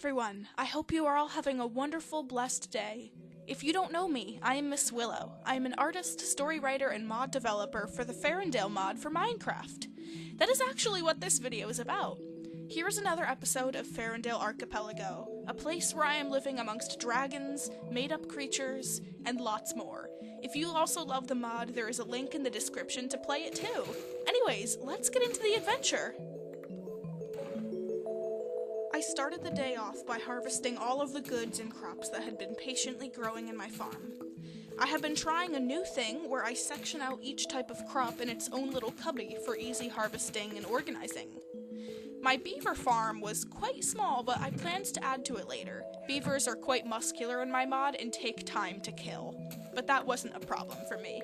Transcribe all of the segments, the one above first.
everyone! I hope you are all having a wonderful, blessed day. If you don't know me, I am Miss Willow. I am an artist, story writer, and mod developer for the Farrendale Mod for Minecraft. That is actually what this video is about. Here is another episode of Farrendale Archipelago, a place where I am living amongst dragons, made-up creatures, and lots more. If you also love the mod, there is a link in the description to play it too. Anyways, let's get into the adventure! I started the day off by harvesting all of the goods and crops that had been patiently growing in my farm. I have been trying a new thing where I section out each type of crop in its own little cubby for easy harvesting and organizing. My beaver farm was quite small, but I planned to add to it later. Beavers are quite muscular in my mod and take time to kill, but that wasn't a problem for me.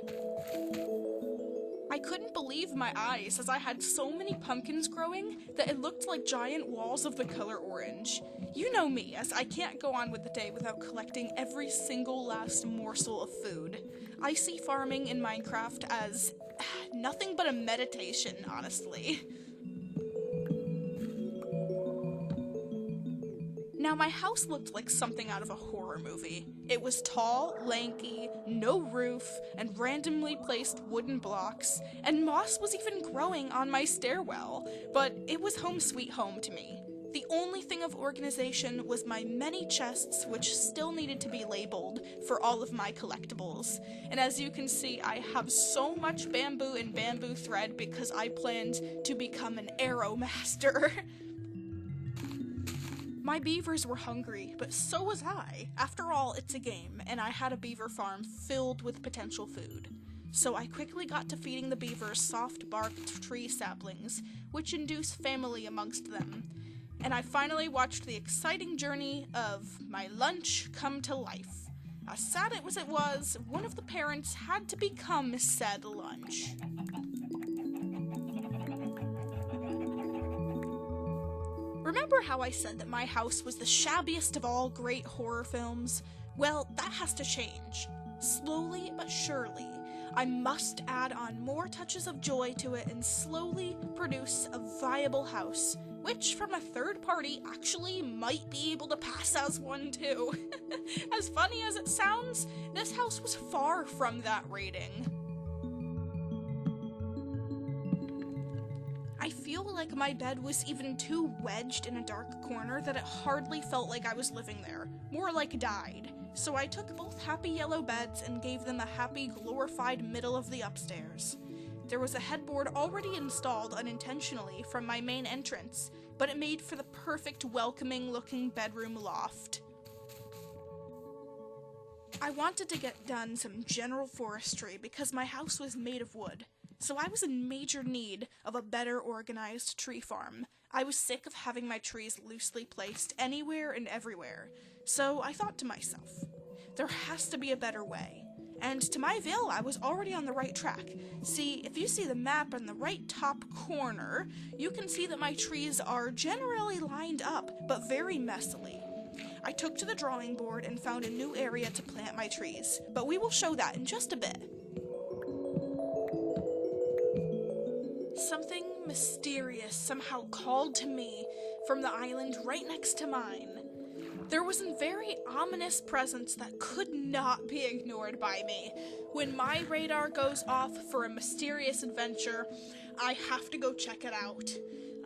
I couldn't believe my eyes as I had so many pumpkins growing that it looked like giant walls of the color orange. You know me, as I can't go on with the day without collecting every single last morsel of food. I see farming in Minecraft as nothing but a meditation, honestly. Now, my house looked like something out of a horror movie. It was tall, lanky, no roof, and randomly placed wooden blocks, and moss was even growing on my stairwell, but it was home sweet home to me. The only thing of organization was my many chests, which still needed to be labeled for all of my collectibles. And as you can see, I have so much bamboo and bamboo thread because I planned to become an arrow master. My beavers were hungry, but so was I. After all, it's a game, and I had a beaver farm filled with potential food. So I quickly got to feeding the beavers soft-barked tree saplings, which induce family amongst them. And I finally watched the exciting journey of my lunch come to life. As sad as it was, one of the parents had to become said lunch. Remember how I said that my house was the shabbiest of all great horror films? Well, that has to change. Slowly but surely, I must add on more touches of joy to it and slowly produce a viable house, which from a third party actually might be able to pass as one too. As funny as it sounds, this house was far from that rating. I feel like my bed was even too wedged in a dark corner that it hardly felt like I was living there, more like died. So I took both happy yellow beds and gave them a happy glorified middle of the upstairs. There was a headboard already installed unintentionally from my main entrance, but it made for the perfect welcoming looking bedroom loft. I wanted to get done some general forestry because my house was made of wood. So I was in major need of a better organized tree farm. I was sick of having my trees loosely placed anywhere and everywhere. So I thought to myself, there has to be a better way. And to my avail, I was already on the right track. See, if you see the map in the right top corner, you can see that my trees are generally lined up, but very messily. I took to the drawing board and found a new area to plant my trees, but we will show that in just a bit. Something mysterious somehow called to me from the island right next to mine. There was a very ominous presence that could not be ignored by me. When my radar goes off for a mysterious adventure, I have to go check it out.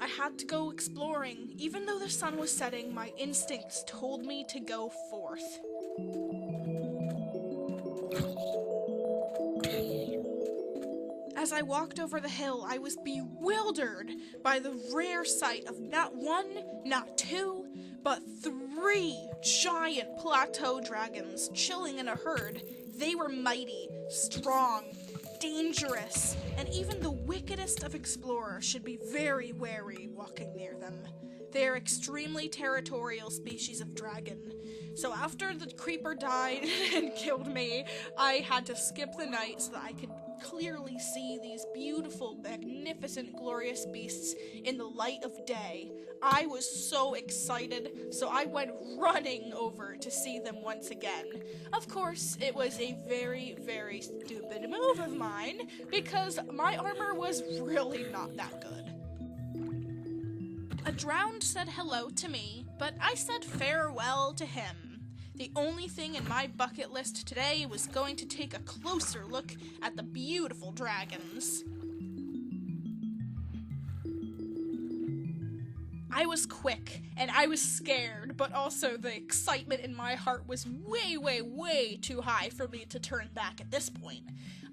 I had to go exploring. Even though the sun was setting, my instincts told me to go forth. As I walked over the hill, I was bewildered by the rare sight of not one, not two, but 3 giant plateau dragons chilling in a herd. They were mighty, strong, dangerous, and even the wickedest of explorers should be very wary walking near them. They are extremely territorial species of dragon. So after the creeper died and killed me, I had to skip the night so that I could clearly see these beautiful, magnificent, glorious beasts in the light of day. I was so excited, so I went running over to see them once again. Of course, it was a very, very stupid move of mine, because my armor was really not that good. A drowned said hello to me, but I said farewell to him. The only thing in my bucket list today was going to take a closer look at the beautiful dragons. I was quick, and I was scared, but also the excitement in my heart was way, way, way too high for me to turn back at this point.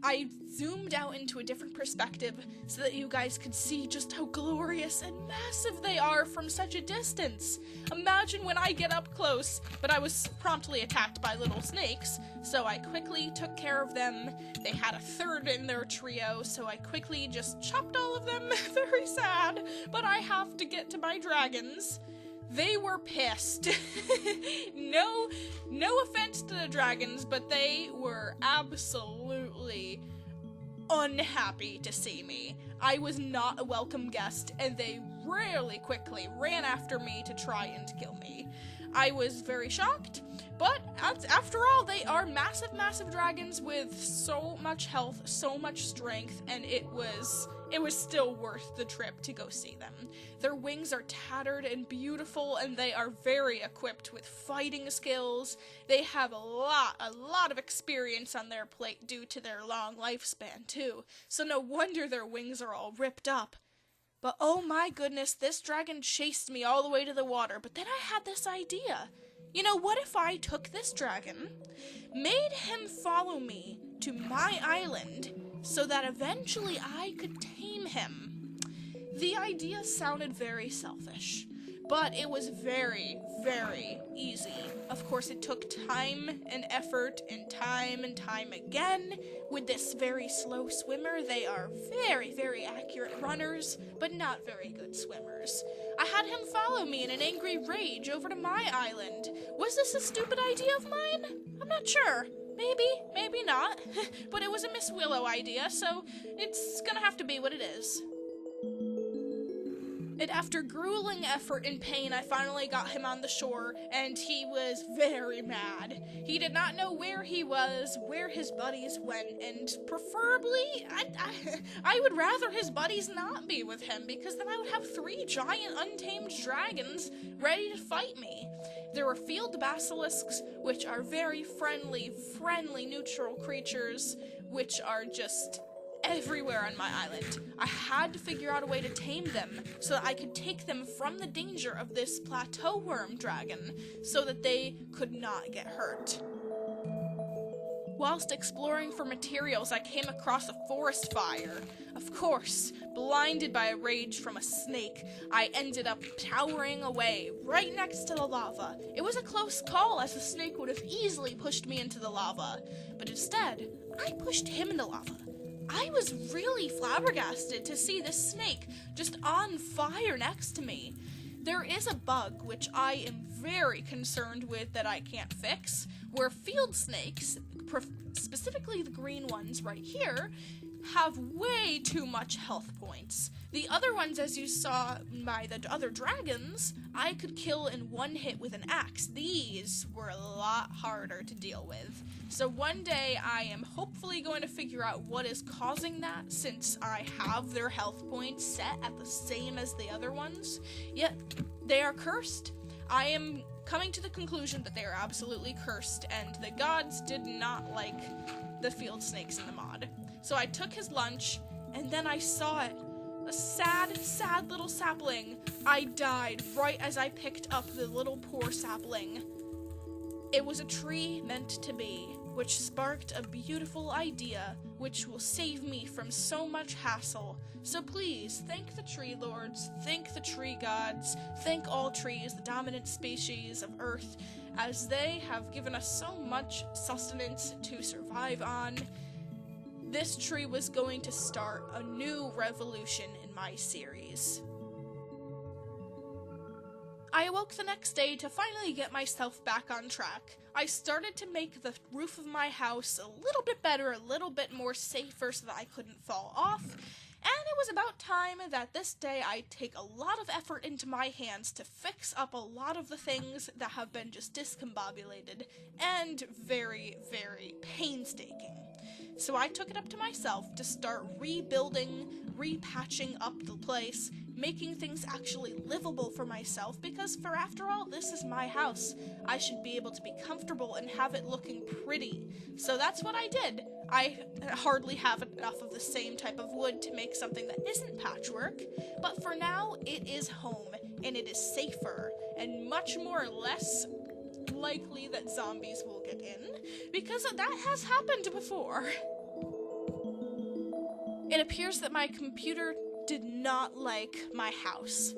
I zoomed out into a different perspective so that you guys could see just how glorious and massive they are from such a distance. Imagine when I get up close, but I was promptly attacked by little snakes, so I quickly took care of them. They had a third in their trio, so I quickly just chopped all of them. Very sad, but I have to get to my dragons. They were pissed. No offense to the dragons, but they were absolutely unhappy to see me. I was not a welcome guest, and they really quickly ran after me to try and kill me. I was very shocked, but after all, they are massive, massive dragons with so much health, so much strength, and it was still worth the trip to go see them. Their wings are tattered and beautiful, and they are very equipped with fighting skills. They have a lot of experience on their plate due to their long lifespan, too, so no wonder their wings are all ripped up. But oh my goodness, this dragon chased me all the way to the water, but then I had this idea. You know, what if I took this dragon, made him follow me to my island, so that eventually I could tame him? The idea sounded very selfish, but it was very, very easy. Of course, it took time and effort and time again. With this very slow swimmer, they are very, very accurate runners, but not very good swimmers. I had him follow me in an angry rage over to my island. Was this a stupid idea of mine? I'm not sure. Maybe not. But it was a Miss Willow idea, so it's gonna have to be what it is. And after grueling effort and pain, I finally got him on the shore, and he was very mad. He did not know where he was, where his buddies went, and preferably, I would rather his buddies not be with him, because then I would have 3 giant untamed dragons ready to fight me. There were field basilisks, which are very friendly neutral creatures, which are just everywhere on my island. I had to figure out a way to tame them so that I could take them from the danger of this plateau worm dragon so that they could not get hurt. Whilst exploring for materials, I came across a forest fire. Of course, blinded by a rage from a snake, I ended up towering away right next to the lava. It was a close call, as the snake would have easily pushed me into the lava, but instead, I pushed him in the lava. I was really flabbergasted to see this snake just on fire next to me. There is a bug which I am very concerned with that I can't fix, where field snakes, specifically the green ones right here, have way too much health points. The other ones, as you saw by the other dragons, I could kill in one hit with an axe. These were a lot harder to deal with. So one day I am hopefully going to figure out what is causing that, since I have their health points set at the same as the other ones. Yet they are cursed. I am coming to the conclusion that they are absolutely cursed, and the gods did not like the field snakes in the mod. So I took his lunch, and then I saw it. A sad, sad little sapling. I died right as I picked up the little poor sapling. It was a tree meant to be, which sparked a beautiful idea, which will save me from so much hassle. So please, thank the tree lords, thank the tree gods, thank all trees, the dominant species of Earth, as they have given us so much sustenance to survive on. This tree was going to start a new revolution in my series. I awoke the next day to finally get myself back on track. I started to make the roof of my house a little bit better, a little bit more safer so that I couldn't fall off, and it was about time that this day I take a lot of effort into my hands to fix up a lot of the things that have been just discombobulated and very, very painstaking. So I took it up to myself to start rebuilding, repatching up the place, making things actually livable for myself, because for after all, this is my house. I should be able to be comfortable and have it looking pretty. So that's what I did. I hardly have enough of the same type of wood to make something that isn't patchwork, but for now, it is home, and it is safer, and much more less likely that zombies will get in, because that has happened before. It appears that my computer did not like my house,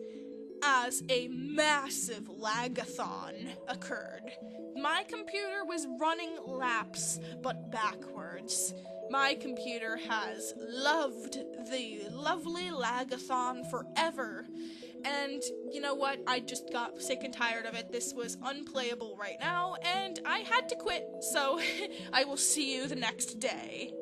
as a massive lagathon occurred. My computer was running laps, but backwards. My computer has loved the lovely lagathon forever. And you know what? I just got sick and tired of it. This was unplayable right now, and I had to quit, so I will see you the next day.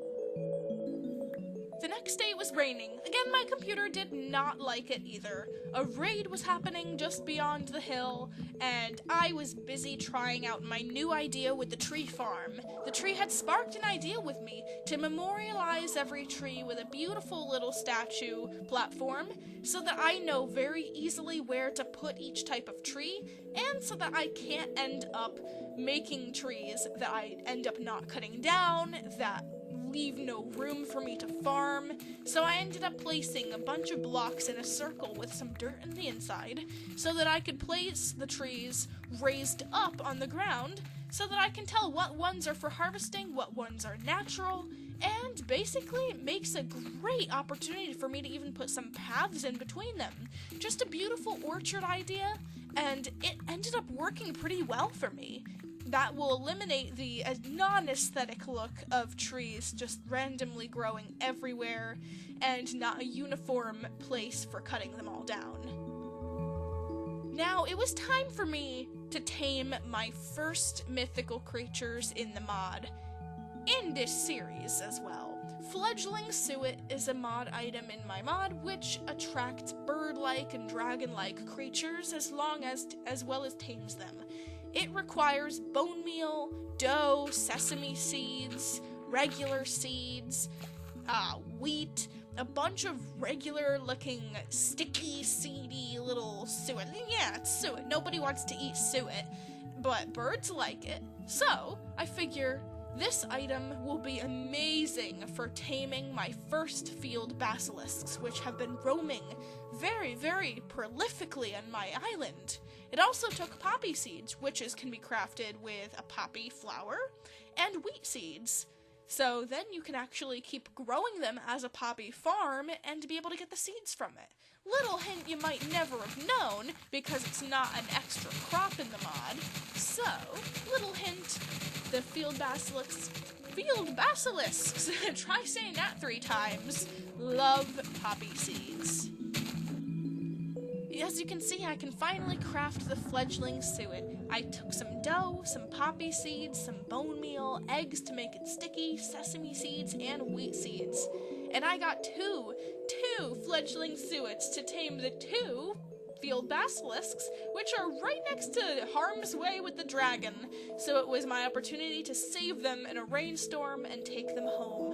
The next day it was raining. Again, my computer did not like it either. A raid was happening just beyond the hill, and I was busy trying out my new idea with the tree farm. The tree had sparked an idea with me to memorialize every tree with a beautiful little statue platform, so that I know very easily where to put each type of tree, and so that I can't end up making trees that I end up not cutting down, that leave no room for me to farm. So I ended up placing a bunch of blocks in a circle with some dirt in the inside, so that I could place the trees raised up on the ground, so that I can tell what ones are for harvesting, what ones are natural, and basically it makes a great opportunity for me to even put some paths in between them. Just a beautiful orchard idea, and it ended up working pretty well for me. That will eliminate the non-aesthetic look of trees just randomly growing everywhere and not a uniform place for cutting them all down. Now, it was time for me to tame my first mythical creatures in the mod, in this series as well. Fledgling Suet is a mod item in my mod which attracts bird-like and dragon-like creatures as well as tames them. It requires bone meal, dough, sesame seeds, regular seeds, wheat, a bunch of regular-looking, sticky, seedy little suet. Yeah, it's suet. Nobody wants to eat suet, but birds like it. So, I figure this item will be amazing for taming my first field basilisks, which have been roaming very, very prolifically on my island. It also took poppy seeds, which can be crafted with a poppy flower, and wheat seeds. So then you can actually keep growing them as a poppy farm and be able to get the seeds from it. Little hint you might never have known, because it's not an extra crop in the mod. So, little hint, the field basilisks, try saying that 3 times, love poppy seeds. As you can see, I can finally craft the fledgling suet. I took some dough, some poppy seeds, some bone meal, eggs to make it sticky, sesame seeds, and wheat seeds. And I got two fledgling suets to tame the 2 field basilisks, which are right next to harm's way with the dragon. So it was my opportunity to save them in a rainstorm and take them home.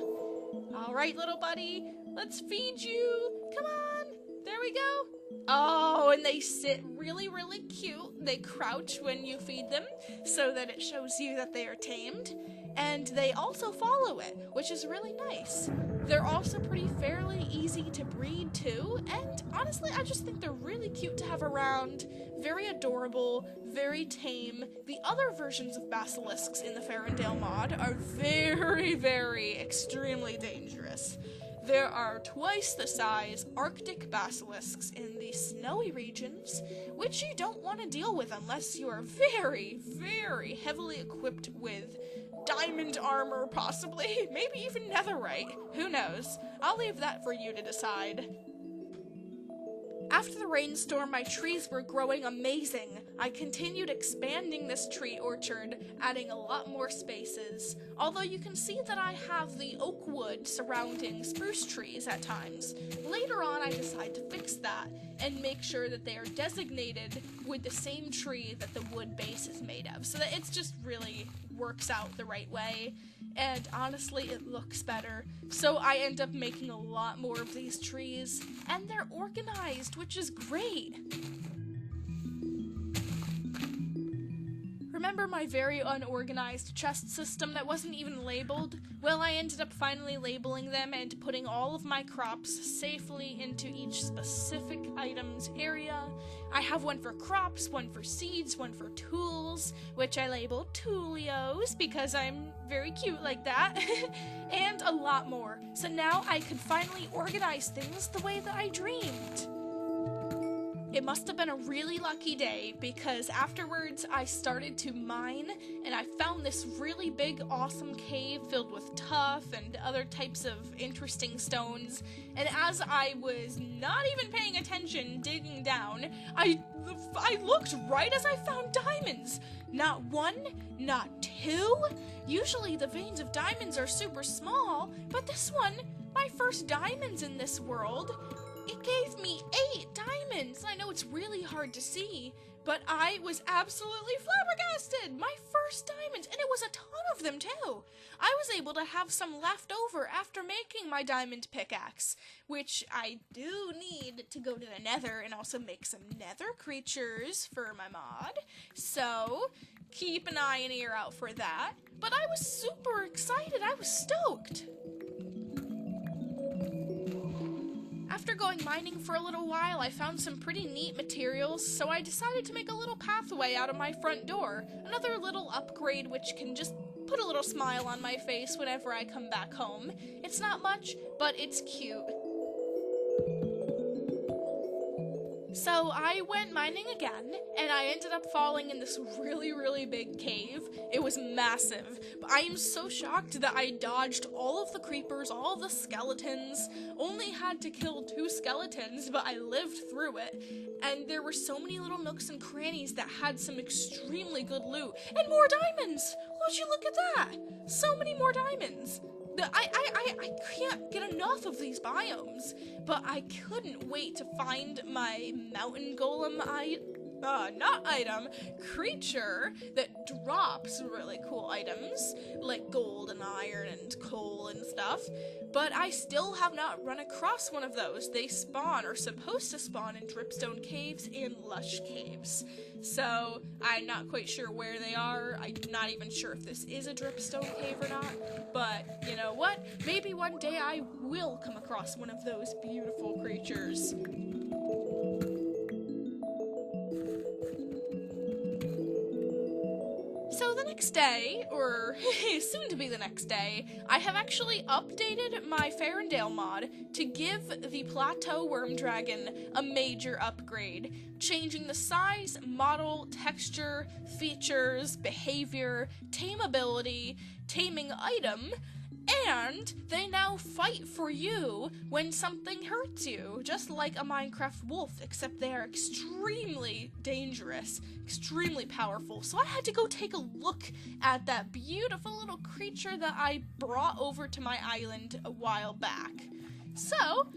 Alright, little buddy, let's feed you. Come on, there we go. Oh, and they sit really, really cute. They crouch when you feed them, so that it shows you that they are tamed. And they also follow it, which is really nice. They're also fairly easy to breed too, and honestly, I just think they're really cute to have around. Very adorable, very tame. The other versions of basilisks in the Farrendale Mod are very, very extremely dangerous. There are twice the size Arctic basilisks in the snowy regions, which you don't want to deal with unless you are very, very heavily equipped with diamond armor, possibly, maybe even netherite. Who knows? I'll leave that for you to decide. After the rainstorm, my trees were growing amazing. I continued expanding this tree orchard, adding a lot more spaces, although you can see that I have the oak wood surrounding spruce trees at times. Later on, I decide to fix that and make sure that they are designated with the same tree that the wood base is made of, so that it's just really works out the right way, and honestly it looks better. So I end up making a lot more of these trees, and they're organized, which is great. Remember my very unorganized chest system that wasn't even labeled? Well, I ended up finally labeling them and putting all of my crops safely into each specific item's area. I have one for crops, one for seeds, one for tools, which I labeled Toolios because I'm very cute like that, and a lot more. So now I could finally organize things the way that I dreamed. It must have been a really lucky day because afterwards I started to mine and I found this really big awesome cave filled with tuff and other types of interesting stones, and as I was not even paying attention digging down, I looked right as I found diamonds. Not one, not two. Usually the veins of diamonds are super small, but this one, my first diamonds in this world, it gave me 8 diamonds. I know it's really hard to see, but I was absolutely flabbergasted. My first diamonds, and it was a ton of them too. I was able to have some left over after making my diamond pickaxe, which I do need to go to the nether and also make some nether creatures for my mod. So keep an eye and ear out for that. But I was super excited. I was stoked. After going mining for a little while, I found some pretty neat materials, so I decided to make a little pathway out of my front door. Another little upgrade which can just put a little smile on my face whenever I come back home. It's not much, but it's cute. So I went mining again, and I ended up falling in this really, really big cave. It was massive, but I am so shocked that I dodged all of the creepers, all of the skeletons, only had to kill 2 skeletons, but I lived through it. And there were so many little nooks and crannies that had some extremely good loot, and more diamonds! Would you look at that? So many more diamonds! I can't get enough of these biomes, but I couldn't wait to find my mountain golem creature that drops really cool items, like gold and iron and coal and stuff, but I still have not run across one of those. They spawn, or supposed to spawn, in dripstone caves and lush caves. So I'm not quite sure where they are. I'm not even sure if this is a dripstone cave or not, but you know what? Maybe one day I will come across one of those beautiful creatures. So the next day, or soon to be the next day, I have actually updated my Farrendale mod to give the Plateau Worm Dragon a major upgrade, changing the size, model, texture, features, behavior, tame ability, taming item, and they now fight for you when something hurts you, just like a Minecraft wolf, except they are extremely dangerous, extremely powerful. So I had to go take a look at that beautiful little creature that I brought over to my island a while back. So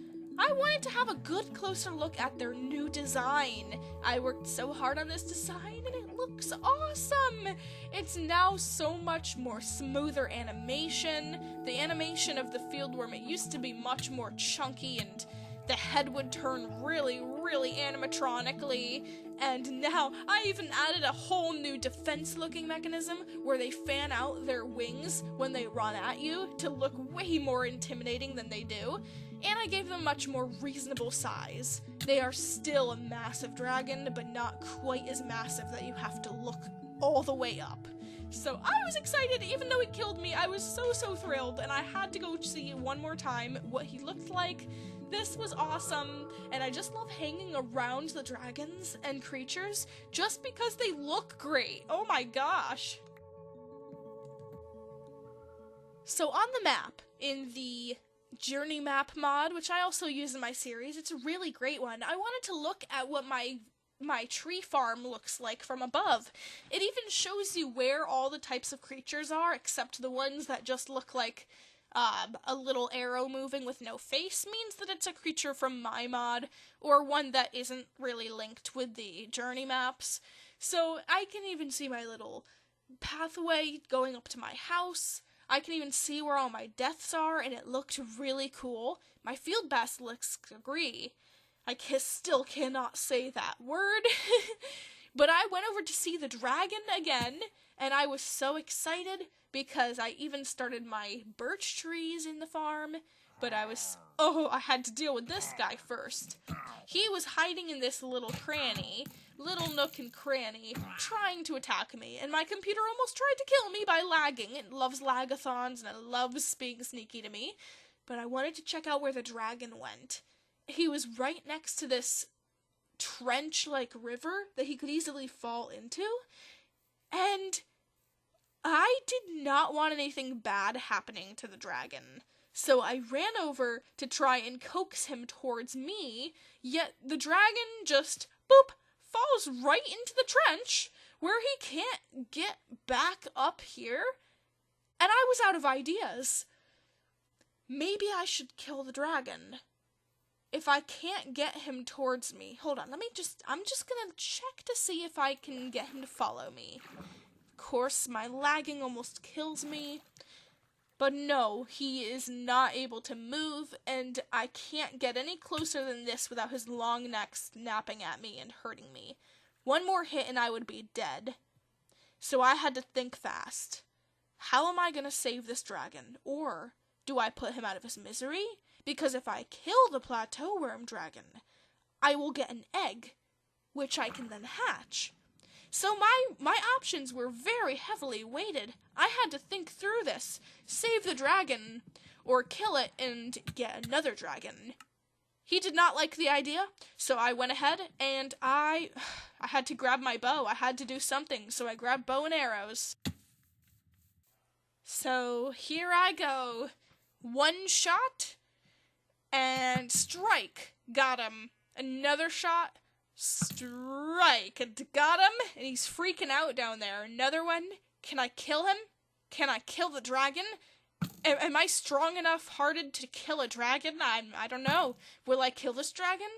I wanted to have a good closer look at their new design. I worked so hard on this design and it looks awesome! It's now so much more smoother animation. The animation of the fieldworm, it used to be much more chunky and the head would turn really, really animatronically. And now I even added a whole new defense looking mechanism where they fan out their wings when they run at you to look way more intimidating than they do. And I gave them much more reasonable size. They are still a massive dragon, but not quite as massive that you have to look all the way up. So I was excited, even though he killed me. I was so thrilled, and I had to go see one more time what he looked like. This was awesome, and I just love hanging around the dragons and creatures just because they look great. Oh my gosh. So on the map, in the Journey Map mod, which I also use in my series, it's a really great one. I wanted to look at what my tree farm looks like from above. It even shows you where all the types of creatures are, except the ones that just look like a little arrow moving with no face means that it's a creature from my mod, or one that isn't really linked with the journey maps. So I can even see my little pathway going up to my house. I can even see where all my deaths are, and it looked really cool. My field basilisks agree. I still cannot say that word. But I went over to see the dragon again, and I was so excited because I even started my birch trees in the farm. But I had to deal with this guy first. He was hiding in this little nook and cranny, trying to attack me, and my computer almost tried to kill me by lagging. It loves lagathons, and it loves being sneaky to me. But I wanted to check out where the dragon went. He was right next to this trench-like river that he could easily fall into, and I did not want anything bad happening to the dragon. So I ran over to try and coax him towards me, yet the dragon just, boop, falls right into the trench where he can't get back up here, and I was out of ideas. Maybe I should kill the dragon. If I can't get him towards me, hold on, I'm just gonna check to see if I can get him to follow me. Of course, my lagging almost kills me. But no, he is not able to move, and I can't get any closer than this without his long neck snapping at me and hurting me. One more hit and I would be dead. So I had to think fast. How am I going to save this dragon? Or do I put him out of his misery? Because if I kill the plateau worm dragon, I will get an egg, which I can then hatch. So my options were very heavily weighted. I had to think through this. Save the dragon, or kill it and get another dragon. He did not like the idea, so I went ahead and I had to grab my bow. I had to do something, so I grabbed bow and arrows. So here I go. One shot, and strike. Got him. Another shot. Strike, and got him, and he's freaking out down there. Another one. Can I kill him? Can I kill the dragon? Am I strong enough hearted to kill a dragon? I don't know. Will I kill this dragon?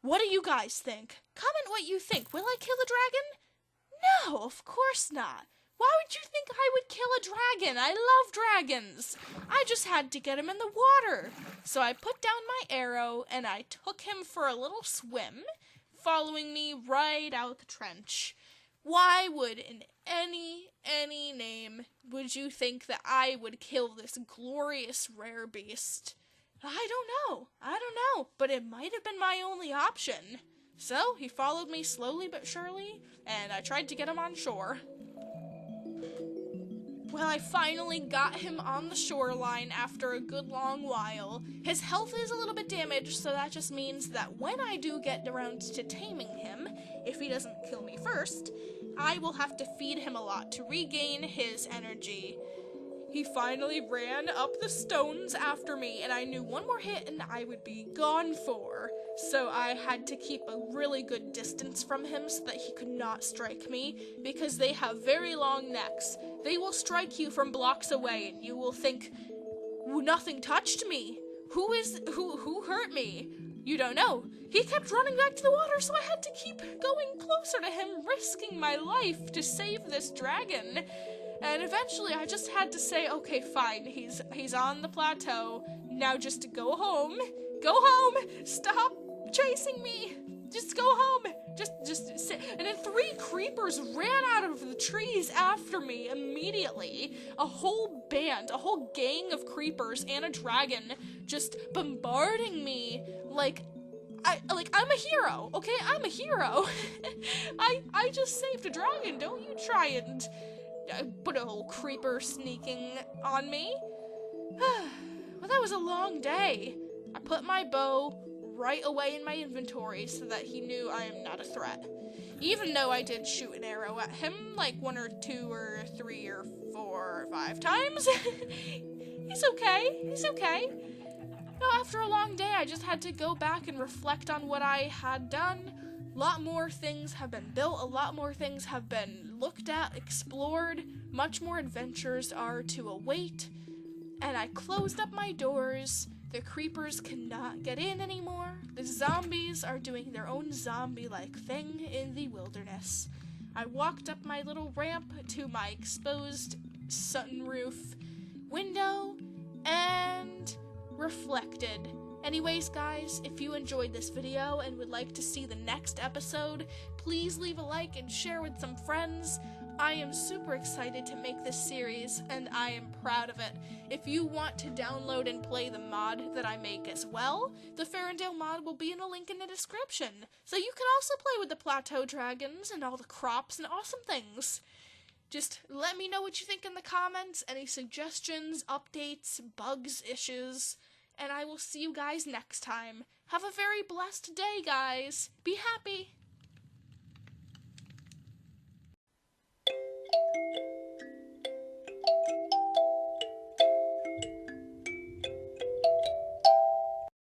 What do you guys think? Comment what you think. Will I kill the dragon? No, of course not. Why would you think I would kill a dragon? I love dragons. I just had to get him in the water. So I put down my arrow, and I took him for a little swim, following me right out the trench. Why would in any name would you think that I would kill this glorious rare beast? I don't know, but it might have been my only option. So he followed me slowly but surely, and I tried to get him on shore. Well, I finally got him on the shoreline after a good long while. His health is a little bit damaged, so that just means that when I do get around to taming him, if he doesn't kill me first, I will have to feed him a lot to regain his energy. He finally ran up the stones after me, and I knew one more hit and I would be gone for. So I had to keep a really good distance from him so that he could not strike me, because they have very long necks. They will strike you from blocks away, and you will think, nothing touched me. Who hurt me? You don't know. He kept running back to the water, so I had to keep going closer to him, risking my life to save this dragon. And eventually I just had to say, okay, fine, he's on the plateau. Now just go home. Go home! Stop chasing me! Just go home! Just sit. And then 3 creepers ran out of the trees after me immediately. A whole band, a whole gang of creepers and a dragon just bombarding me I'm a hero, okay? I'm a hero. I just saved a dragon. Don't you try and put a whole creeper sneaking on me. Well, that was a long day. I put my bow right away in my inventory so that he knew I am not a threat. Even though I did shoot an arrow at him like 1 or 2 or 3 or 4 or 5 times. He's okay. No, after a long day, I just had to go back and reflect on what I had done. A lot more things have been built, a lot more things have been looked at, explored, much more adventures are to await, and I closed up my doors. The creepers cannot get in anymore. The zombies are doing their own zombie-like thing in the wilderness. I walked up my little ramp to my exposed sunroof window and reflected. Anyways, guys, if you enjoyed this video and would like to see the next episode, please leave a like and share with some friends. I am super excited to make this series, and I am proud of it. If you want to download and play the mod that I make as well, the Farrendale Mod will be in a link in the description. So you can also play with the plateau dragons and all the crops and awesome things. Just let me know what you think in the comments, any suggestions, updates, bugs, issues, and I will see you guys next time. Have a very blessed day, guys. Be happy.